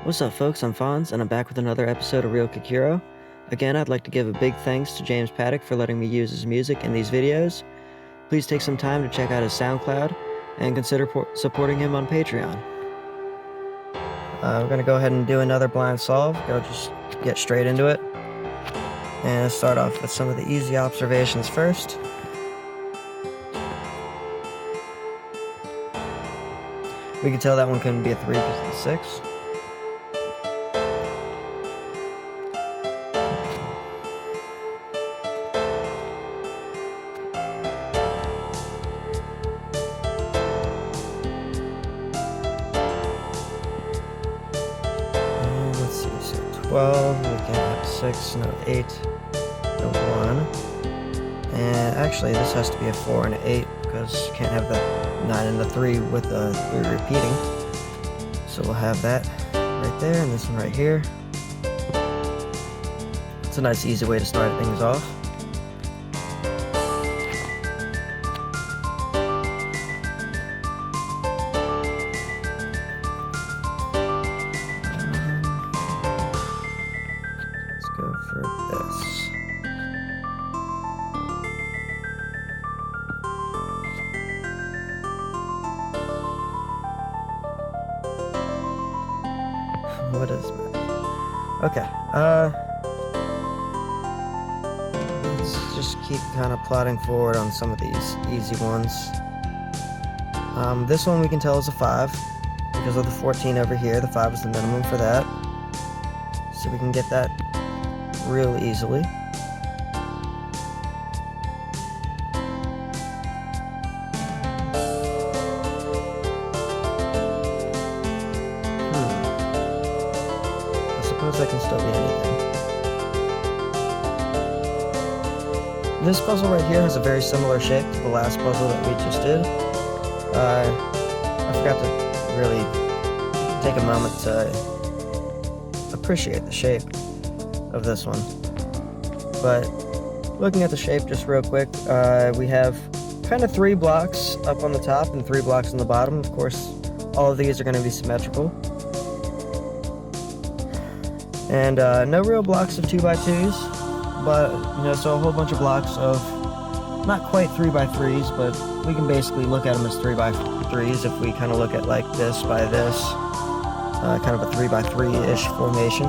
What's up folks, I'm Fonz, and I'm back with another episode of Real Kakuro. Again, I'd like to give a big thanks to James Paddock for letting me use his music in these videos. Please take some time to check out his SoundCloud, and consider supporting him on Patreon. We're going to go ahead and do another blind solve. Go just get straight into it. And start off with some of the easy observations first. We can tell that one couldn't be a 3 because it's a 6. Let's see, so 12, we can have 6, no 8, no 1. And actually this has to be a 4 and an 8 because you can't have the 9 and the 3 with the 3 repeating. So we'll have that right there and this one right here. It's a nice easy way to start things off. Let's go for this. What is that? Okay, let's just keep kind of plodding forward on some of these easy ones. This one we can tell is a 5 because of the 14 over here. The 5 is the minimum for that, so we can get that real easily. That can still be anything. This puzzle right here has a very similar shape to the last puzzle that we just did. I forgot to really take a moment to appreciate the shape of this one. But looking at the shape just real quick, we have kind of 3 blocks up on the top and 3 blocks on the bottom. Of course, all of these are going to be symmetrical. And no real blocks of 2x2s, but so a whole bunch of blocks of not quite 3x3s, but we can basically look at them as 3x3s if we kind of look at like this by this, kind of a 3x3-ish formation.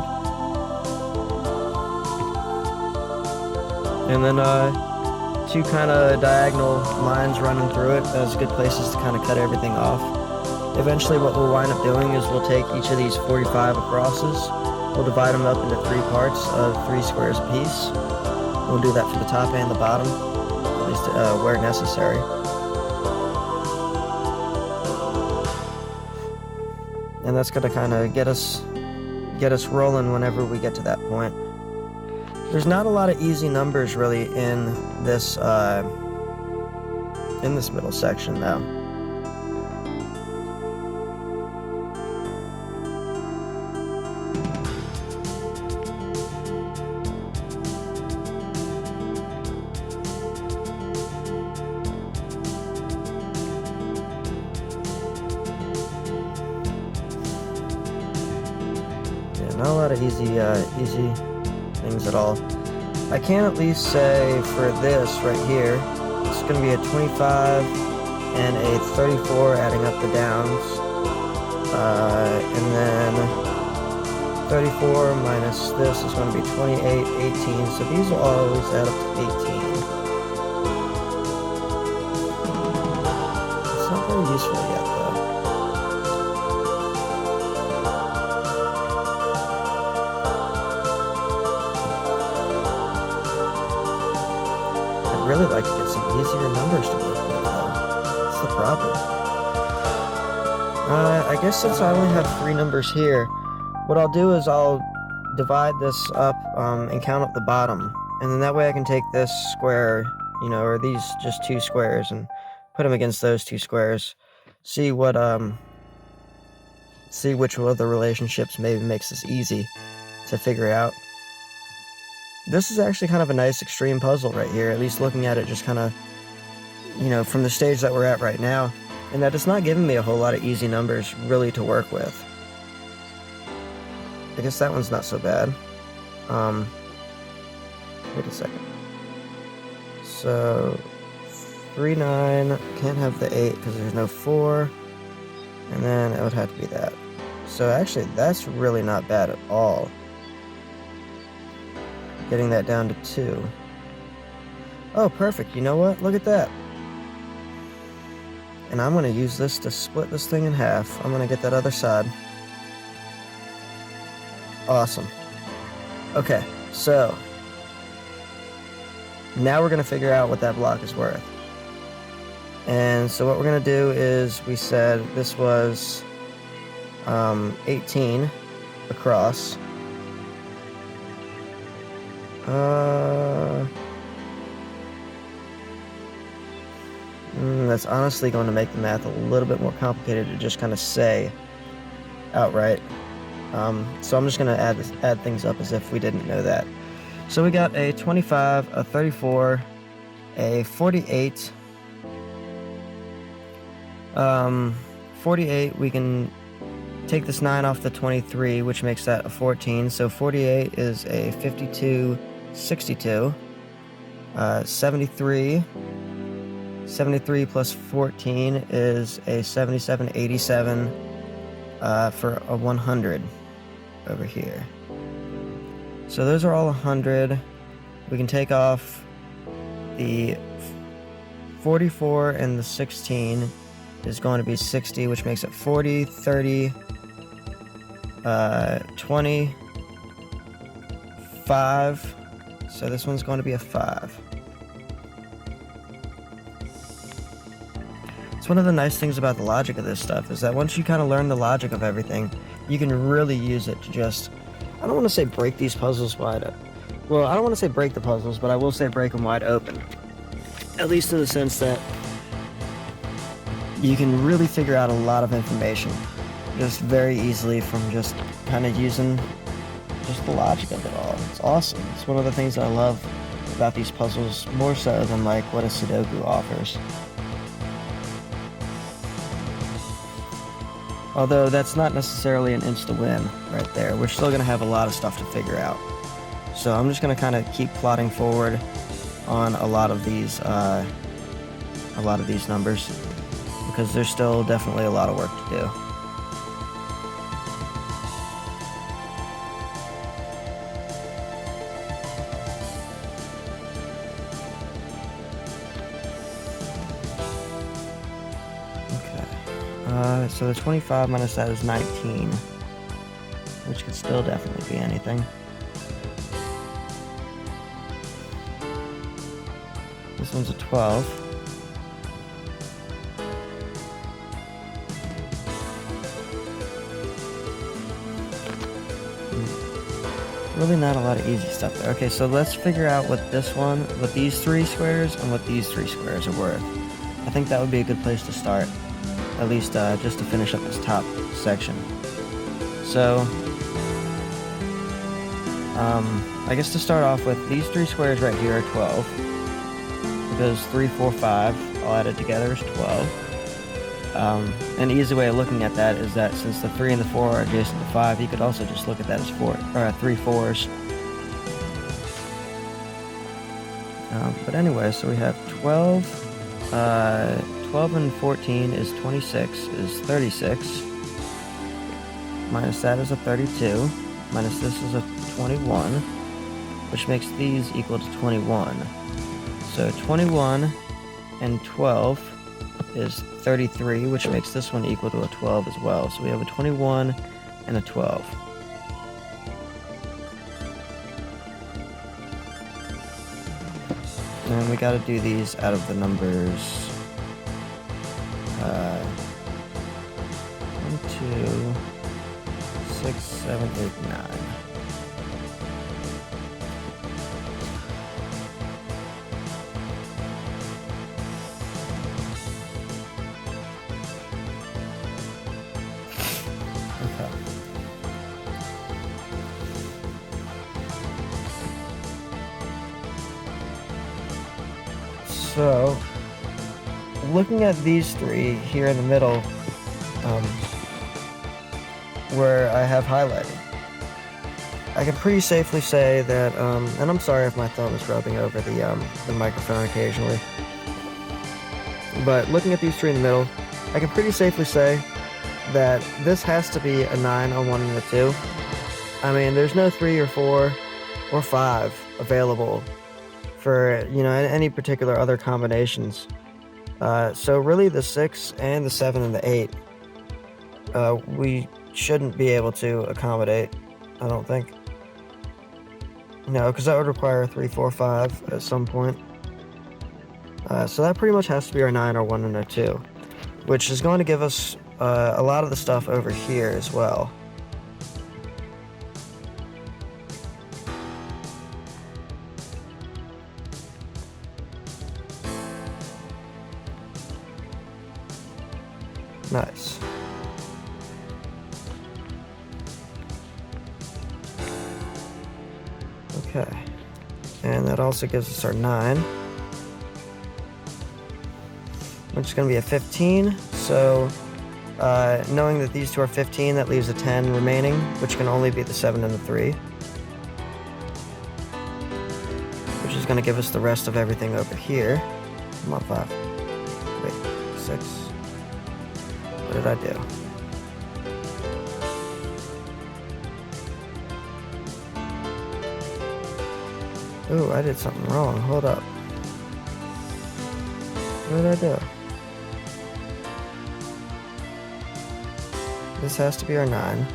And then 2 kind of diagonal lines running through it as good places to kind of cut everything off. Eventually what we'll wind up doing is we'll take each of these 45 acrosses. We'll divide them up into 3 parts of 3 squares apiece. We'll do that for the top and the bottom, at least where necessary. And that's going to kind of get us rolling whenever we get to that point. There's not a lot of easy numbers really in this middle section though. Not a lot of easy things at all. I can at least say for this right here, it's going to be a 25 and a 34 adding up the downs. And then 34 minus this is going to be 28, 18, so these will always add up to 18. It's not very useful yet though. I'd really like to get some easier numbers to work with though. That's the problem. I guess since I only have 3 numbers here, what I'll do is I'll divide this up and count up the bottom, and then that way I can take this square, or these just 2 squares and put them against those 2 squares, see which of the relationships maybe makes this easy to figure out. This is actually kind of a nice extreme puzzle right here, at least looking at it just kind of, from the stage that we're at right now. and that it's not giving me a whole lot of easy numbers really to work with. I guess that one's not so bad. Wait a second. So 3, 9, can't have the 8 because there's no 4, and then it would have to be that. So actually, that's really not bad at all. Getting that down to 2. Oh, perfect. You know what? Look at that. And I'm going to use this to split this thing in half. I'm going to get that other side. Awesome. Okay, so now we're going to figure out what that block is worth. And so what we're going to do is, we said this was 18 across. That's honestly going to make the math a little bit more complicated to just kind of say outright. So I'm just going to add things up as if we didn't know that. So we got a 25, a 34, a 48. 48, we can take this 9 off the 23, which makes that a 14. So 48 is a 52, 62. 73. 73 plus 14 is a 77, 87 for a 100 over here. So those are all 100. We can take off the 44 and the 16 is going to be 60, which makes it 40, 30, 20, 5. So this one's going to be a 5. It's one of the nice things about the logic of this stuff is that once you kind of learn the logic of everything, you can really use it to just, I don't want to say break these puzzles wide open. Well, I don't want to say break the puzzles, but I will say break them wide open. At least in the sense that you can really figure out a lot of information just very easily from just kind of using just the logic of it all. It's awesome. It's one of the things I love about these puzzles, more so than like what a Sudoku offers. Although that's not necessarily an insta-win right there. We're still going to have a lot of stuff to figure out. So I'm just going to kind of keep plotting forward on a lot of these numbers, because there's still definitely a lot of work to do. So the 25 minus that is 19, which could still definitely be anything. This one's a 12. Really not a lot of easy stuff there. Okay, so let's figure out what these 3 squares and what these 3 squares are worth. I think that would be a good place to start. At least just to finish up this top section. So, I guess to start off with, these 3 squares right here are 12. Because 3, 4, 5, all added together is 12. An easy way of looking at that is that since the 3 and the 4 are adjacent to 5, you could also just look at that as 3 4s. But anyway, so we have 12. 12 and 14 is 26, is 36. Minus that is a 32. Minus this is a 21, which makes these equal to 21. So 21 and 12 is 33, which makes this one equal to a 12 as well. So we have a 21 and a 12. And we got to do these out of the numbers 1, 2, 6, 7, 8, 9. Okay. So, looking at these 3 here in the middle, where I have highlighted, I can pretty safely say that, and I'm sorry if my thumb is rubbing over the microphone occasionally, but looking at these three in the middle, I can pretty safely say that this has to be a 9, a 1, and a 2. I mean, there's no 3 or 4 or 5 available for, you know, any particular other combinations. So really the 6 and the 7 and the 8, we shouldn't be able to accommodate, I don't think. No, because that would require a 3, 4, 5 at some point. So that pretty much has to be our 9, our 1, and our 2, which is going to give us a lot of the stuff over here as well. Nice. Okay. And that also gives us our 9. Which is going to be a 15. So, knowing that these two are 15, that leaves a 10 remaining, which can only be the 7 and the 3. Which is going to give us the rest of everything over here. Come on, 5. Wait, 6. What did I do? Ooh, I did something wrong. Hold up. What did I do? This has to be our 9.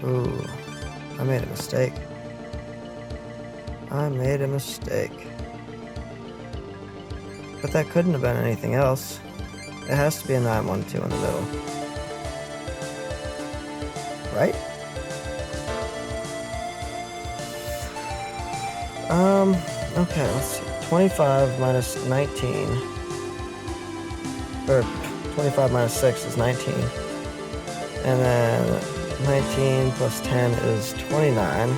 Ooh, I made a mistake. I made a mistake. But that couldn't have been anything else. It has to be a 9, 1, 2 in the middle. Right? Okay, let's see. 25 minus 19. Or 25 minus 6 is 19. And then 19 plus 10 is 29.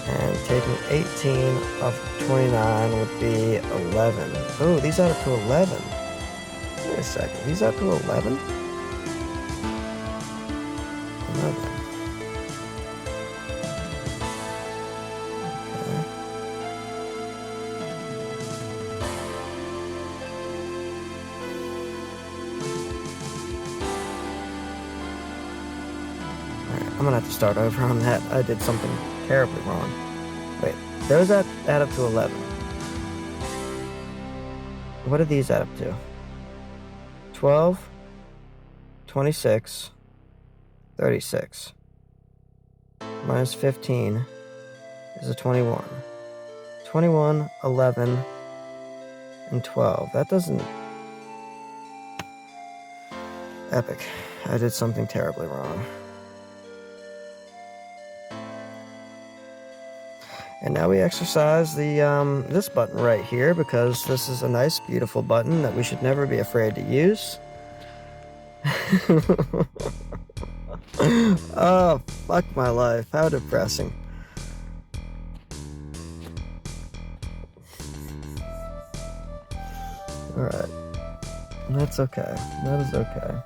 And taking 18 off 29 would be 11. Oh, these add up to 11. Wait a second, these add to 11? 11. Okay. Alright, I'm gonna have to start over on that. I did something terribly wrong. Wait, those add up to 11. What do these add up to? 12, 26, 36. Minus 15 is a 21. 21, 11, and 12. That doesn't... Epic. I did something terribly wrong. And now we exercise the this button right here, because this is a nice, beautiful button that we should never be afraid to use. Oh, fuck my life. How depressing. Alright. That's okay. That is okay.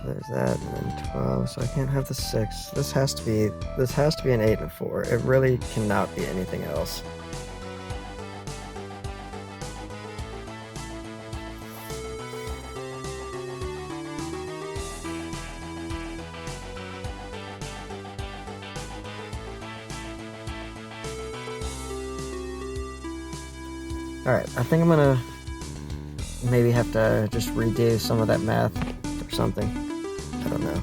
There's that, and then 12, so I can't have the 6. This has to be an 8 and 4. It really cannot be anything else. Alright, I think I'm gonna maybe have to just redo some of that math or something. I don't know.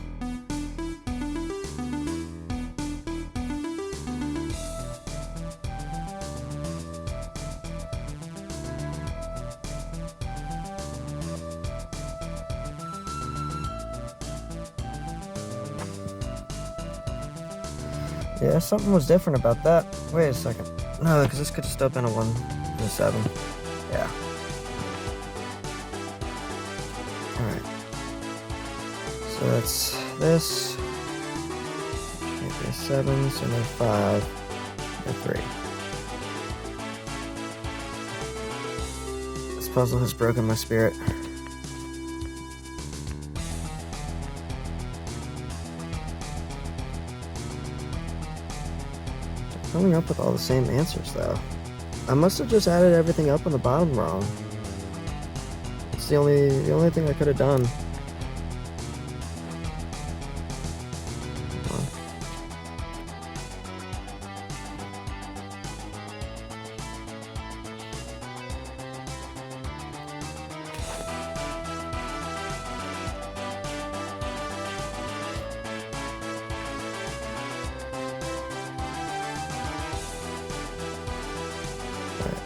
Yeah, something was different about that. Wait a second. No, because this could have still been a 1 and a 7. Yeah. Alright. So that's this. Okay, 7, so no 5, no 3. This puzzle has broken my spirit. Coming up with all the same answers though. I must have just added everything up on the bottom wrong. It's the only thing I could have done.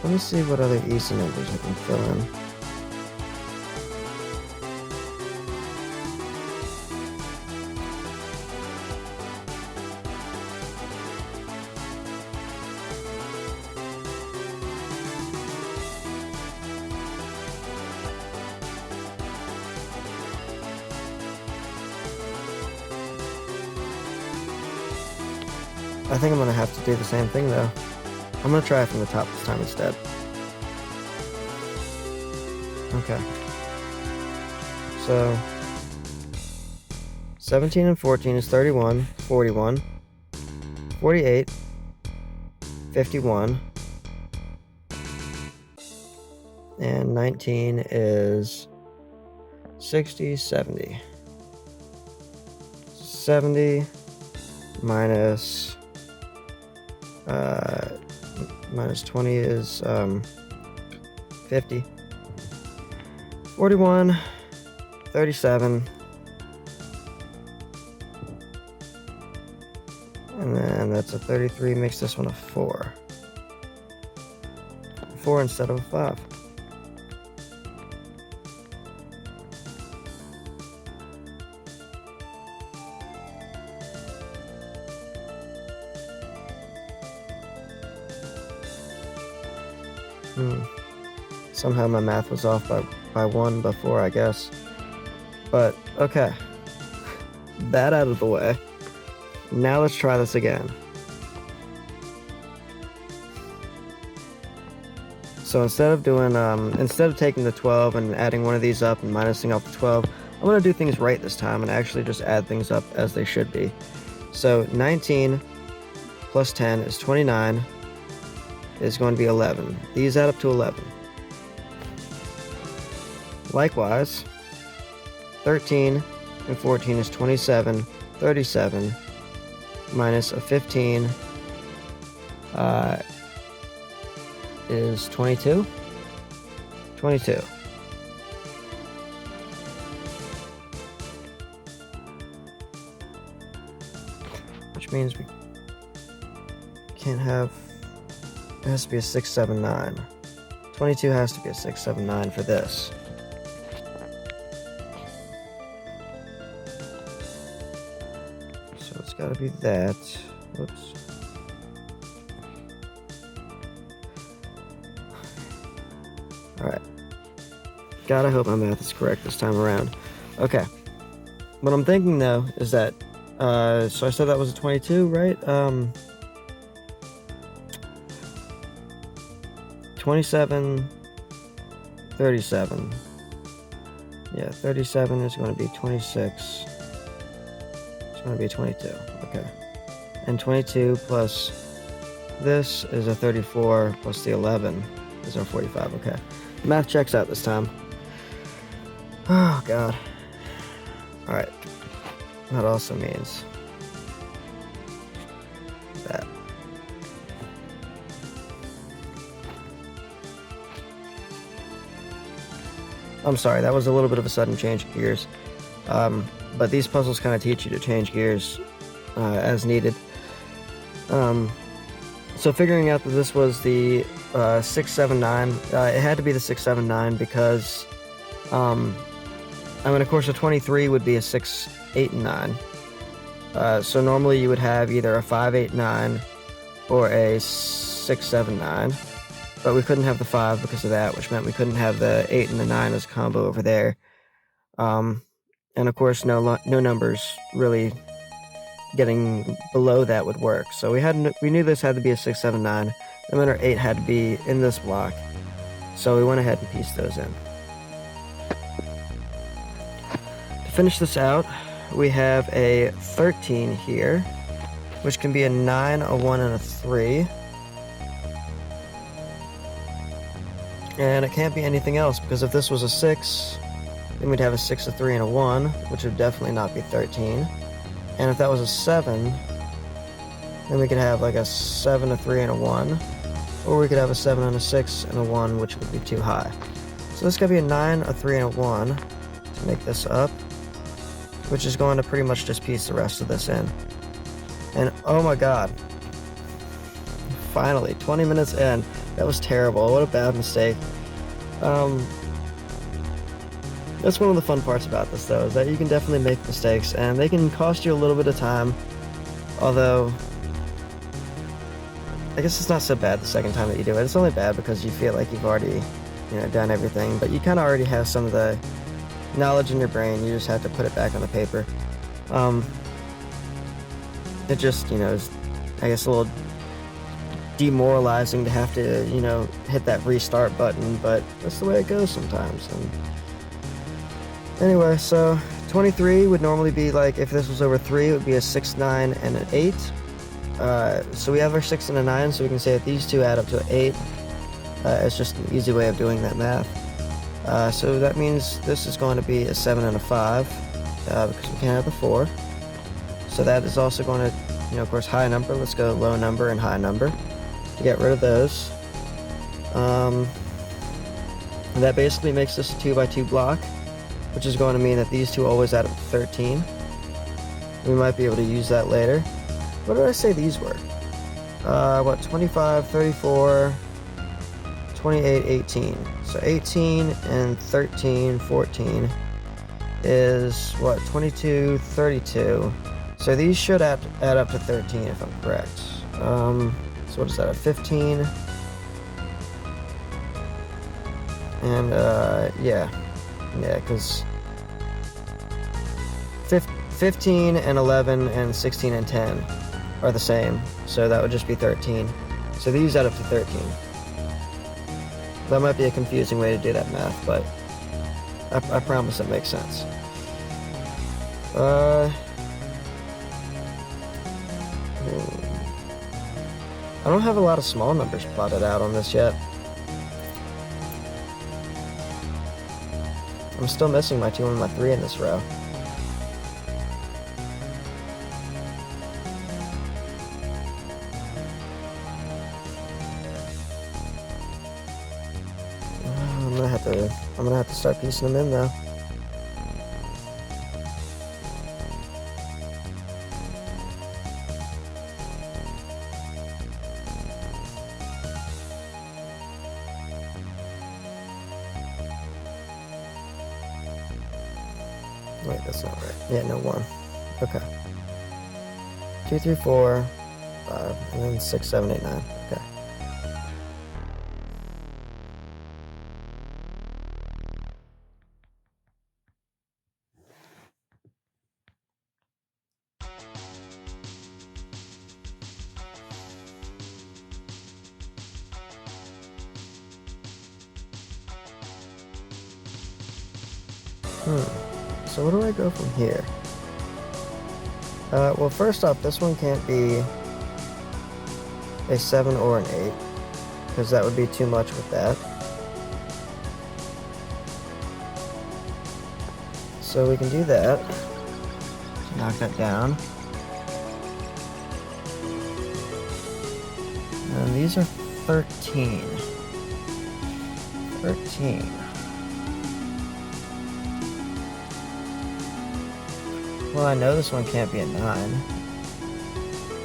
Let me see what other easy numbers I can fill in. I think I'm gonna have to do the same thing though. I'm gonna try it from the top this time instead. Okay. So 17 and 14 is 31, 41, 48, 51, and 19 is 60, 70. 70 minus 20 is 50. 41, 37, and then that's a 33, makes this one a 4. 4 instead of a 5. Somehow my math was off by 1 before, I guess. But, okay. That out of the way. Now let's try this again. So instead of taking the 12 and adding one of these up and minusing off the 12, I'm going to do things right this time and actually just add things up as they should be. So 19 plus 10 is 29, is going to be 11. These add up to 11. Likewise, 13 and 14 is 27, 37, minus a 15 is 22? 22. Which means we can't have, it has to be a 6, 7, 9. 22 has to be a 6, 7, 9 for this. So it's got to be that. Whoops. Alright. God, I hope my math is correct this time around. Okay. What I'm thinking, though, is that, so I said that was a 22, right? 27, 37. Yeah, 37 is going to be 26. It's going to be 22. Okay. And 22 plus this is a 34, plus the 11 is our 45. Okay. Math checks out this time. Oh, God. Alright. That also means that. I'm sorry, that was a little bit of a sudden change of gears. But these puzzles kind of teach you to change gears as needed. So figuring out that this was the 679, it had to be the 679 because, I mean, of course, a 23 would be a 6, 8, and 9. So normally you would have either a 5, 8, 9 or a 6, 7, 9. But we couldn't have the 5 because of that, which meant we couldn't have the 8 and the 9 as a combo over there. And of course, no numbers really getting below that would work. So we knew this had to be a 6, 7, 9. The minor 8 had to be in this block. So we went ahead and pieced those in. To finish this out, we have a 13 here, which can be a 9, a 1, and a 3. And it can't be anything else, because if this was a 6, then we'd have a 6, a 3, and a 1, which would definitely not be 13. And if that was a 7, then we could have like a 7, a 3, and a 1. Or we could have a 7 and a 6 and a 1, which would be too high. So this could be a 9, a 3, and a 1 to make this up, which is going to pretty much just piece the rest of this in. And oh my god. Finally, 20 minutes in. That was terrible. What a bad mistake. That's one of the fun parts about this, though, is that you can definitely make mistakes, and they can cost you a little bit of time. Although, I guess it's not so bad the second time that you do it. It's only bad because you feel like you've already, done everything, but you kind of already have some of the knowledge in your brain. You just have to put it back on the paper. It just, is, I guess, a little demoralizing to have to, hit that restart button, but that's the way it goes sometimes. And anyway, so 23 would normally be like, if this was over 3, it would be a 6, 9, and an 8. So we have our 6 and a 9, so we can say that these two add up to an 8. It's just an easy way of doing that math. So that means this is going to be a 7 and a 5, because we can't have a 4. So that is also going to, of course, high number. Let's go low number and high number to get rid of those. And that basically makes this a 2x2 block, which is going to mean that these two always add up to 13. We might be able to use that later. What did I say these were? 25, 34, 28, 18. So 18 and 13, 14 is, 22, 32. So these should add up to 13 if I'm correct. So what is that, a 15? And, yeah, because 15 and 11 and 16 and 10 are the same, so that would just be 13. So these add up to 13. That might be a confusing way to do that math, but I promise it makes sense. I don't have a lot of small numbers plotted out on this yet. I'm still missing my 2 and my 3 in this row. I'm gonna have to start piecing them in though. Wait, that's not right. Yeah, no, 1. Okay. 2, 3, 4, 5, and then 6, 7, 8, 9. Okay. So where do I go from here? Well, first off, this one can't be a 7 or an 8, because that would be too much with that. So we can do that. Knock that down. And these are 13. 13. Well, I know this one can't be a 9.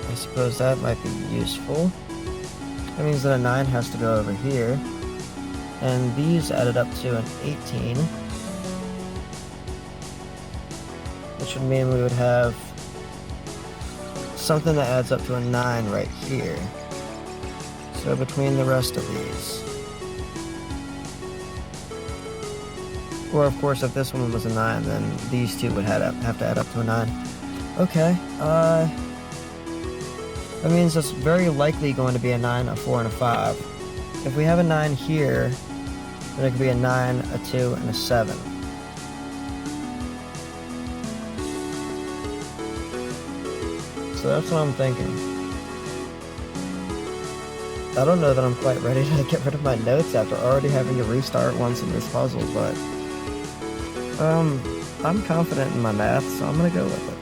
I suppose that might be useful. That means that a 9 has to go over here. And these added up to an 18. Which would mean we would have something that adds up to a 9 right here. So between the rest of these. Or of course, if this one was a 9, then these two would have to add up to a 9. Okay, that means it's very likely going to be a 9, a 4, and a 5. If we have a 9 here, then it could be a 9, a 2, and a 7. So that's what I'm thinking. I don't know that I'm quite ready to get rid of my notes after already having to restart once in this puzzle, but I'm confident in my math, so I'm gonna go with it.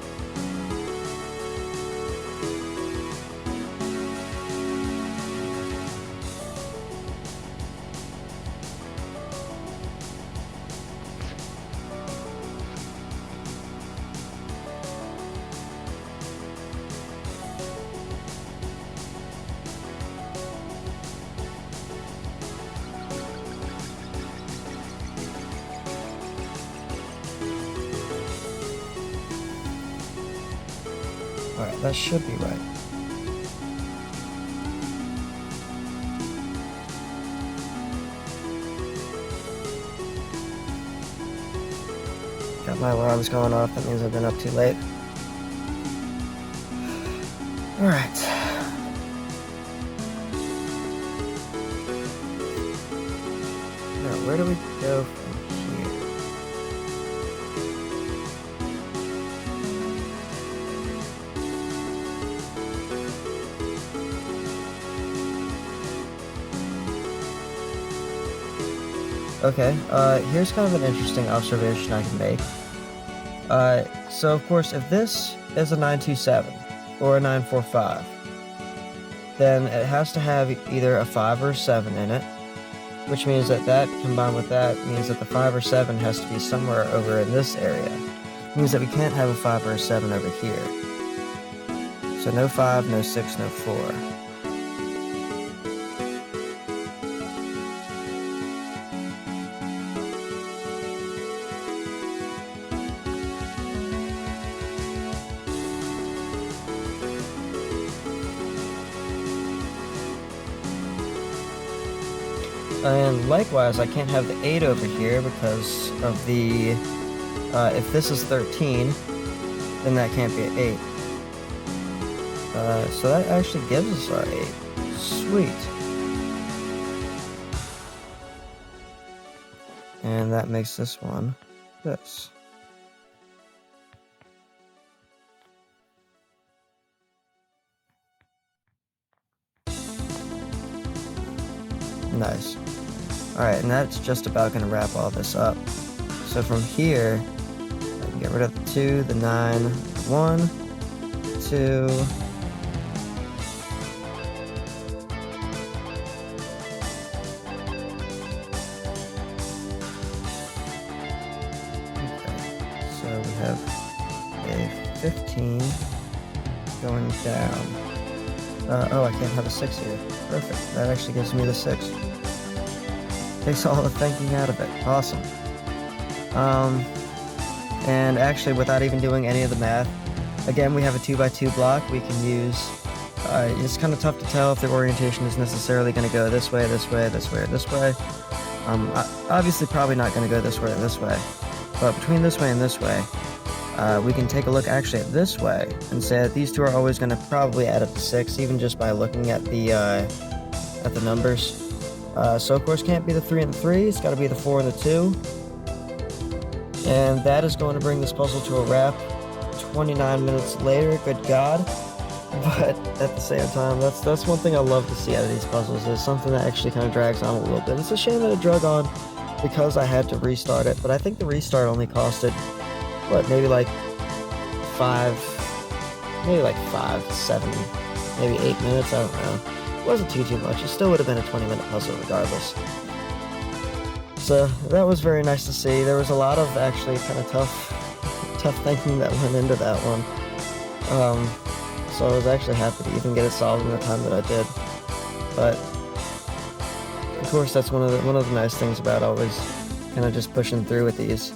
Alright, that should be right. Got my alarms going off, that means I've been up too late. Alright. Now, where do we go from here? Okay, here's kind of an interesting observation I can make. So of course, if this is a 927 or a 945, then it has to have either a 5 or a 7 in it, which means that combined with that means that the 5 or 7 has to be somewhere over in this area. It means that we can't have a 5 or a 7 over here. So no 5, no 6, no 4. And likewise, I can't have the 8 over here because of the, if this is 13, then that can't be an 8. So that actually gives us our 8. Sweet. And that makes this one this. Nice. Alright, and that's just about going to wrap all this up. So from here, I can get rid of the 2, the 9, 1, 2, okay, so we have a 15 going down. Oh, I can't have a 6 here. Perfect. That actually gives me the 6. Takes all the thinking out of it. Awesome. And actually, without even doing any of the math, again, we have a 2x2 block we can use. It's kind of tough to tell if the orientation is necessarily going to go this way, this way, this way, or this way. Obviously, probably not going to go this way or this way. But between this way and this way, we can take a look actually at this way and say that these two are always going to probably add up to 6, even just by looking at the numbers. So of course can't be the 3 and the 3, it's got to be the 4 and the 2. And that is going to bring this puzzle to a wrap 29 minutes later, good God. But at the same time, that's one thing I love to see out of these puzzles, is something that actually kind of drags on a little bit. It's a shame that it drug on because I had to restart it, but I think the restart only costed, what, maybe like 5, 7, maybe 8 minutes, I don't know. It wasn't too much. It still would have been a 20-minute puzzle regardless. So that was very nice to see. There was a lot of actually kind of tough thinking that went into that one. So I was actually happy to even get it solved in the time that I did. But of course, that's one of the nice things about always kind of just pushing through with these.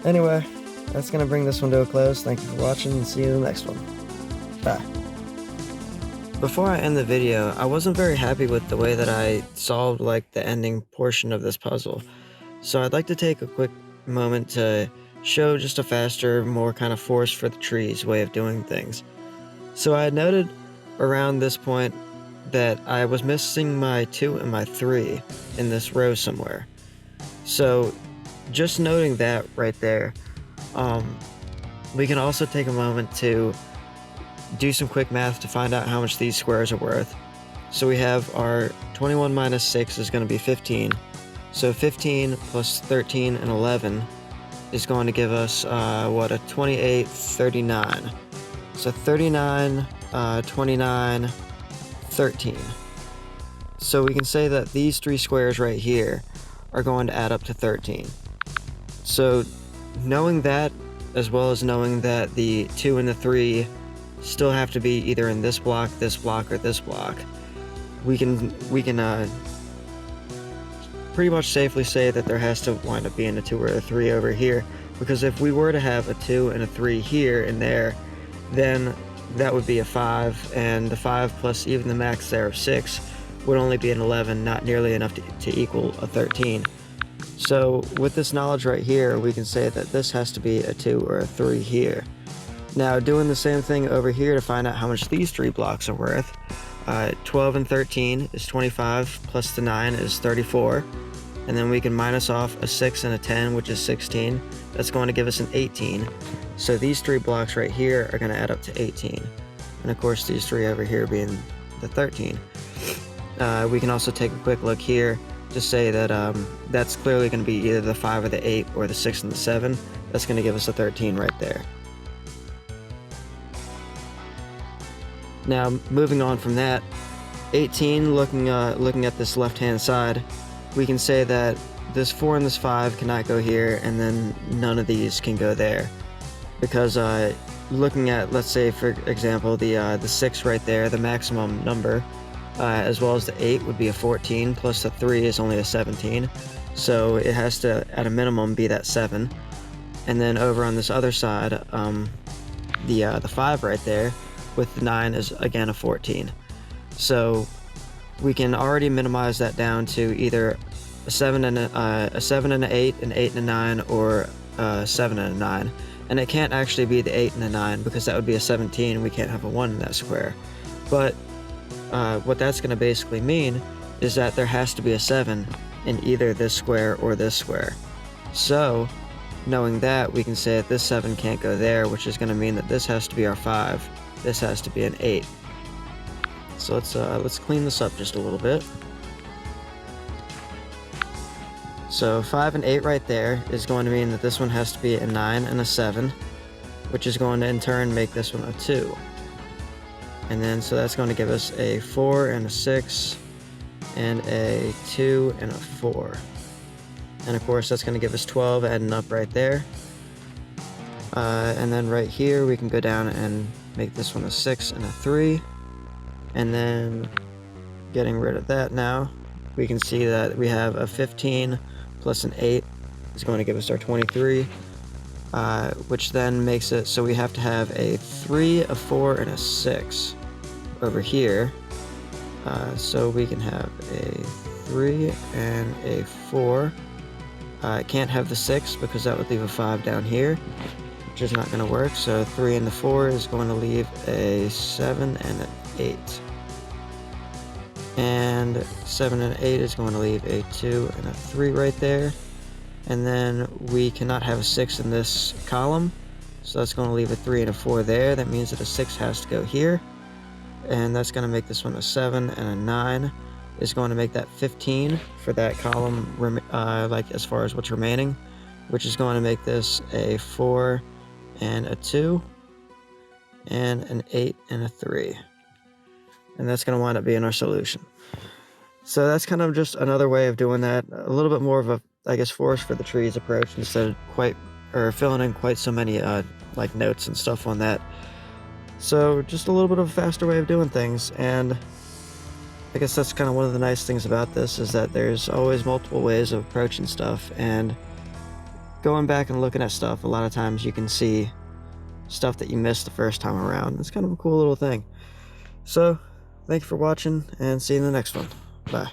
Anyway, that's gonna bring this one to a close. Thank you for watching, and see you in the next one. Bye. Before I end the video, I wasn't very happy with the way that I solved like the ending portion of this puzzle. So I'd like to take a quick moment to show just a faster, more kind of force for the trees way of doing things. So I had noted around this point that I was missing my 2 and my 3 in this row somewhere. So just noting that right there, we can also take a moment to do some quick math to find out how much these squares are worth. So we have our 21 minus 6 is going to be 15. So 15 plus 13 and 11 is going to give us, a 28, 39. So 39, 29, 13. So we can say that these 3 squares right here are going to add up to 13. So knowing that, as well as knowing that the 2 and the 3 still have to be either in this block, or this block, we can pretty much safely say that there has to wind up being a 2 or a 3 over here, because if we were to have a 2 and a 3 here and there, then that would be a 5, and the 5 plus even the max there of 6 would only be an 11, not nearly enough to equal a 13. So with this knowledge right here, we can say that this has to be a 2 or a 3 here. Now doing the same thing over here to find out how much these 3 blocks are worth, 12 and 13 is 25, plus the 9 is 34, and then we can minus off a 6 and a 10, which is 16. That's going to give us an 18. So these 3 blocks right here are going to add up to 18. And of course these 3 over here being the 13. We can also take a quick look here to say that that's clearly going to be either the 5 or the 8 or the 6 and the 7. That's going to give us a 13 right there. Now moving on from that, 18, looking at this left hand side, we can say that this 4 and this 5 cannot go here, and then none of these can go there, because looking at, let's say for example, the 6 right there, the maximum number, as well as the 8 would be a 14, plus the 3 is only a 17, so it has to at a minimum be that 7. And then over on this other side, the 5 right there with the 9 is again a 14. So we can already minimize that down to either a 7 and an 8, an 8 and a 9, or a 7 and a 9. And it can't actually be the 8 and a 9, because that would be a 17, and we can't have a 1 in that square. But what that's going to basically mean is that there has to be a 7 in either this square or this square. So knowing that, we can say that this 7 can't go there, which is going to mean that this has to be our 5. This has to be an 8. So let's clean this up just a little bit. So 5 and 8 right there is going to mean that this one has to be a 9 and a 7, which is going to in turn make this one a 2. And then so that's going to give us a 4 and a 6 and a 2 and a 4. And of course that's going to give us 12 adding up right there. And then right here we can go down and make this one a 6 and a 3. And then getting rid of that now, we can see that we have a 15 plus an 8 is going to give us our 23, which then makes it so we have to have a 3, a 4, and a 6 over here. So we can have a 3 and a 4. I can't have the 6 because that would leave a 5 down here, which is not going to work. So 3 and the 4 is going to leave a 7 and an 8. And 7 and 8 is going to leave a 2 and a 3 right there. And then we cannot have a 6 in this column, so that's going to leave a 3 and a 4 there. That means that a 6 has to go here, and that's going to make this one a 7, and a 9 is going to make that 15 for that column, like as far as what's remaining, which is going to make this a 4 and a 2 and an 8 and a 3. And that's going to wind up being our solution. So that's kind of just another way of doing that. A little bit more of a, I guess, forest for the trees approach instead of filling in quite so many like notes and stuff on that. So just a little bit of a faster way of doing things. And I guess that's kind of one of the nice things about this, is that there's always multiple ways of approaching stuff. And going back and looking at stuff, a lot of times you can see stuff that you missed the first time around. It's kind of a cool little thing. So thank you for watching, and see you in the next one. Bye.